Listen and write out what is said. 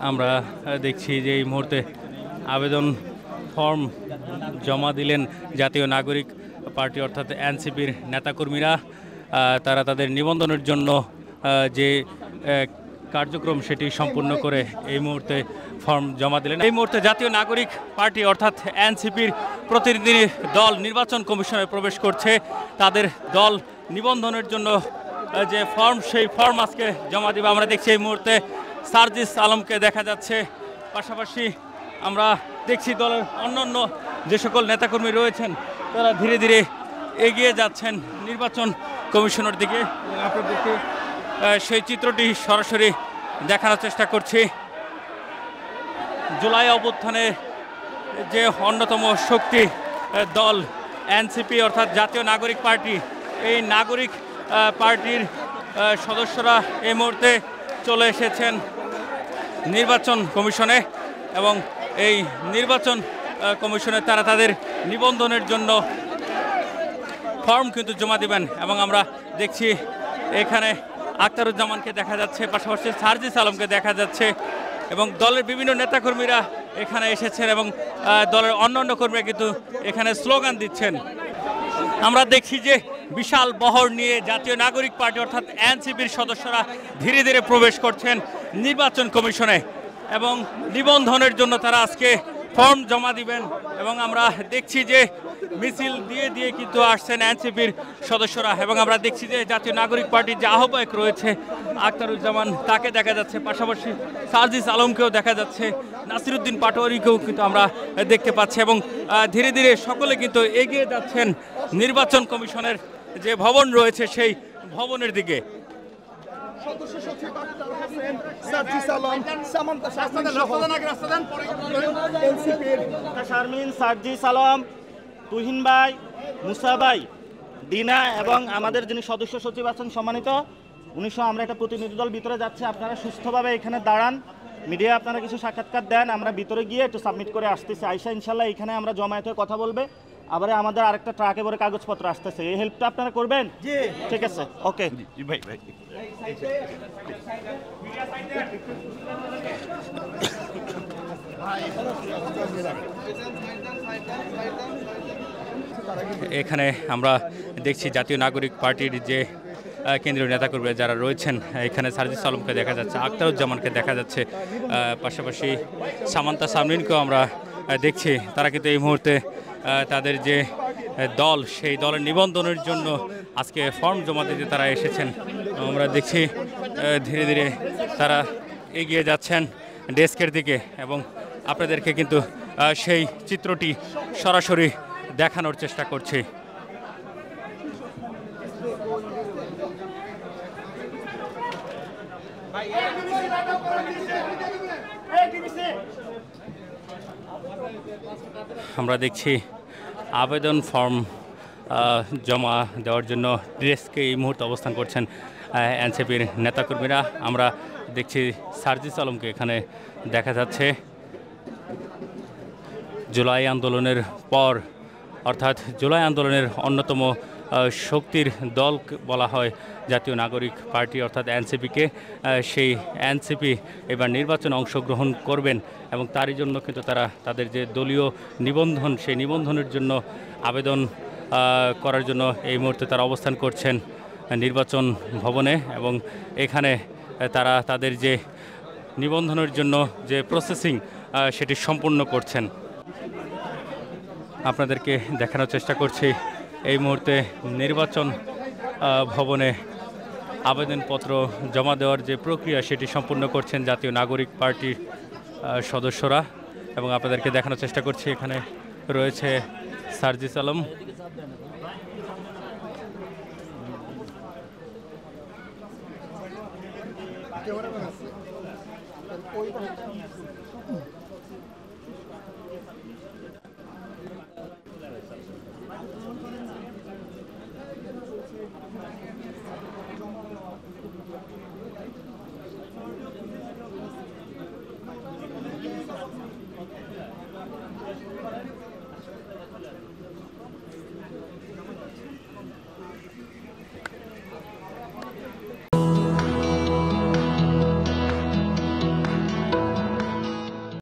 আমরা দেখছি যে এই মুহূর্তে আবেদন ফর্ম জমা দিলেন জাতীয় নাগরিক পার্টি অর্থাৎ এনসিপির নেতাকর্মীরা। তারা তাদের নিবন্ধনের জন্য যে কার্যক্রম সেটি সম্পূর্ণ করে এই মুহূর্তে ফর্ম জমা দিলেন। এই মুহূর্তে জাতীয় নাগরিক পার্টি অর্থাৎ এনসিপির প্রতিনিধি দল নির্বাচন কমিশনে প্রবেশ করছে। তাদের দল নিবন্ধনের জন্য যে ফর্ম সেই ফর্ম আজকে জমা দিবে। আমরা দেখছি এই মুহূর্তে সার্জিস আলমকে দেখা যাচ্ছে, পাশাপাশি আমরা দেখছি দলের অন্যান্য যে সকল নেতাকর্মী রয়েছেন তারা ধীরে ধীরে এগিয়ে যাচ্ছেন নির্বাচন কমিশনের দিকে। আপনাদেরকে সেই চিত্রটি সরাসরি দেখানোর চেষ্টা করছি। জুলাই অভ্যুত্থানে যে অন্যতম শক্তি দল এনসিপি অর্থাৎ জাতীয় নাগরিক পার্টি, এই নাগরিক পার্টির সদস্যরা এই মুহূর্তে চলে এসেছেন নির্বাচন কমিশনে এবং এই নির্বাচন কমিশনে তারা তাদের নিবন্ধনের জন্য ফর্ম কিন্তু জমা দিবেন। এবং আমরা দেখছি এখানে আখতারুজ্জামানকে দেখা যাচ্ছে, পাশাপাশি সার্জিস আলমকে দেখা যাচ্ছে এবং দলের বিভিন্ন নেতাকর্মীরা এখানে এসেছেন এবং দলের অন্যান্য কর্মীরা কিন্তু এখানে স্লোগান দিচ্ছেন। আমরা দেখছি যে বিশাল বহর নিয়ে জাতীয় নাগরিক পার্টি অর্থাৎ এনসিপির সদস্যরা ধীরে ধীরে প্রবেশ করছেন নির্বাচন কমিশনে এবং নিবন্ধনের জন্য তারা আজকে ফর্ম জমা দিবেন। এবং আমরা দেখছি যে মিছিল দিয়ে দিয়ে কিন্তু আসছেন এনসিপির সদস্যরা এবং আমরা দেখছি যে জাতীয় নাগরিক পার্টির যে আহ্বায়ক রয়েছে আখতারুজ্জামান তাকে দেখা যাচ্ছে, পাশাপাশি সার্জিস আলমকেও দেখা যাচ্ছে, নাসিরুদ্দিন পাটোয়ারিকেও কিন্তু আমরা দেখতে পাচ্ছি এবং ধীরে ধীরে সকলে কিন্তু এগিয়ে যাচ্ছেন নির্বাচন কমিশনের যে ভবন রয়েছে সেই ভবনের দিকে। সার্জিস আলম, তুহিন ভাই, মুসা ভাই, দিনা এবং আমাদের যিনি সদস্য সচিব আছেন সম্মানিত 1900, আমরা একটা প্রতিনিধি দল ভিতরে যাচ্ছে। আপনারা সুস্থভাবে এখানে দাঁড়ান, মিডিয়া আপনারা কিছু সাক্ষাৎকার দেন, আমরা ভিতরে গিয়ে একটু সাবমিট করে আসতেছি। আইসা ইনশাল্লাহ এখানে আমরা জমায়েত হয়ে কথা বলবে। আবার আমাদের আরেকটা ট্রাকে করে কাগজপত্র আসতেছে, এই হেল্পটা আপনারা করবেন? জি ঠিক আছে, ওকে ভাই ভাই। এখানে আমরা দেখছি জাতীয় নাগরিক পার্টির যে কেন্দ্রীয় নেতাকর্মী যারা রয়েছেন, এখানে সার্জিস আলমকে দেখা যাচ্ছে, আখতারুজ্জামানকে দেখা যাচ্ছে, পাশাপাশি সামান্তা সামরিনকেও আমরা দেখছি। তারা কিন্তু এই মুহূর্তে তাদের যে দল সেই দলের নিবন্ধনের জন্য আজকে ফর্ম জমা দিতে তারা এসেছেন। আমরা দেখছি ধীরে ধীরে তারা এগিয়ে যাচ্ছেন ডেস্কের দিকে এবং আপনাদেরকে কিন্তু সেই চিত্রটি সরাসরি দেখানোর চেষ্টা করছি। আমরা দেখছি আবেদন ফর্ম জমা দেওয়ার জন্য ডেস্কে এই মুহূর্তে অবস্থান করছেন এনসিপির নেতাকর্মীরা। আমরা দেখছি সার্জিস আলমকে এখানে দেখা যাচ্ছে। জুলাই আন্দোলনের পর অর্থাৎ জুলাই আন্দোলনের অন্যতম শক্তির দল বলা হয় জাতীয় নাগরিক পার্টি অর্থাৎ এনসিপিকে। সেই এনসিপি এবার নির্বাচনে অংশগ্রহণ করবেন এবং তারই জন্য কিন্তু তারা তাদের যে দলীয় নিবন্ধন সেই নিবন্ধনের জন্য আবেদন করার জন্য এই মুহূর্তে তারা অবস্থান করছেন নির্বাচন ভবনে এবং এখানে তারা তাদের যে নিবন্ধনের জন্য যে প্রসেসিং সেটি সম্পূর্ণ করছেন। আপনাদেরকে দেখানোর চেষ্টা করছি এই মুহূর্তে নির্বাচন ভবনে আবেদনপত্র জমা দেওয়ার যে প্রক্রিয়া সেটি সম্পূর্ণ করছেন জাতীয় নাগরিক পার্টির সদস্যরা এবং আপনাদেরকে দেখানোর চেষ্টা করছি এখানে রয়েছে সার্জিস আলম।